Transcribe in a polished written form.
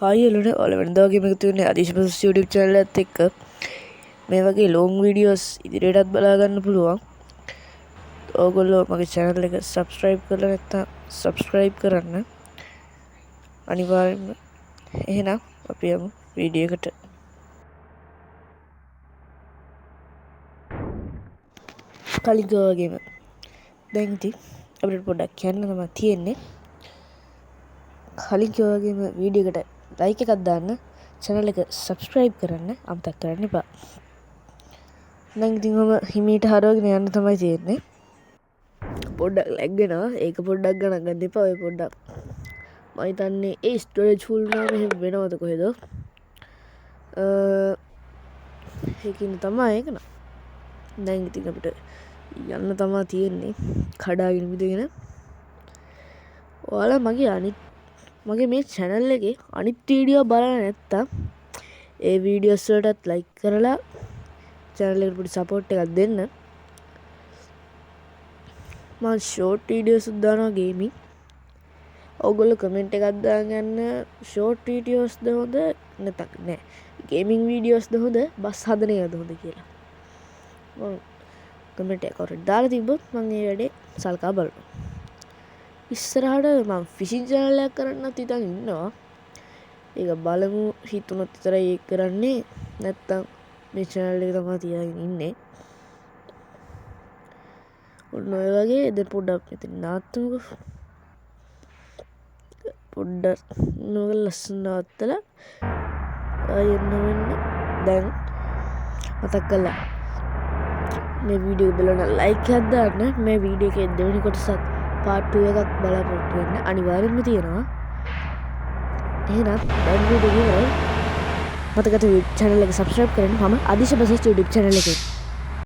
හායලුන ඔල වෙනදාගේම තුන්නේ අදිශපස YouTube channel එකත් එක්ක මේ වගේ ලොං වීඩියෝස් ඉදිරියටත් බලාගන්න පුළුවන්. ඕගොල්ලෝ මගේ channel එක subscribe කරලා නැත්නම් subscribe කරන්න. අනිවාර්යෙන්ම. එහෙනම් අපි යමු වීඩියෝ එකට. කලින් වගේම දැන් ඉතින් අපිට පොඩ්ඩක් කියන්න තමයි තියෙන්නේ. කලින් වගේම වීඩියෝ එකට ලයික් එකක් දාන්න, channel එක subscribe කරන්න අමතක කරන්න එපා. දැන් ඉතින් මම හිමීට හරවගෙන යන්න තමයි තියෙන්නේ. පොඩ්ඩක් ලැග් වෙනවා. ඒක පොඩ්ඩක් ගණන් ගන්න එපා. ඔය පොඩ්ඩක් මම හිතන්නේ ඒ storage full වුණාම එහෙම වෙනවද කොහෙද? ඒකින් තමයි ඒක නා. දැන් ඉතින් අපිට යන්න තමයි තියෙන්නේ. කඩාගෙන මිදගෙන. ඔයාලා මගේ මේ channel එකේ අනිත් වීඩියෝ බලලා නැත්තම් ඒ වීඩියෝස් වලටත් like කරලා channel එකට පොඩි support එකක් දෙන්න. මම short videos දානවා gaming. ඔයගොල්ලෝ comment එකක් දාගන්න short videos ද හොඳ නැත්නම් නෑ gaming videos ද හොඳ බස් හදන එකද හොඳ කියලා. මම comment එකක් ඔරට දාලා තිබ්බොත් මම ඒ වැඩේ සල්කා බලනවා. ඉස්සරහට මම ෆිෂින් channel එකක් කරන්නත් හිතන් ඉන්නවා. ඒක බලමු හිතුනොත් විතරයි ඒක කරන්නේ. නැත්තම් මේ channel එක තමයි තියාගෙන ඉන්නේ. ඔන්න ඔය වගේ දැන් පොඩ්ඩක් මෙතන නාත්තමුකෝ. පොඩ්ඩක් නෝක ලස්සන නවත්තලා ආයෙත් වෙන්නේ. දැන් මතක් කළා මේ වීඩියෝ එක බලන ලයික් එකක් දාන්න. මේ වීඩියෝ එකේ දෙවෙනි කොටසක් part 2 එකක් බලාපොරොත්තු වෙන්න අනිවාර්යෙන්ම තියෙනවා. එහෙනම් දැන් වීඩියෝ එක ඉවරයි. මතක තව channel එක subscribe කරන්න. මම අදිශ බසස් YouTube channel එකේ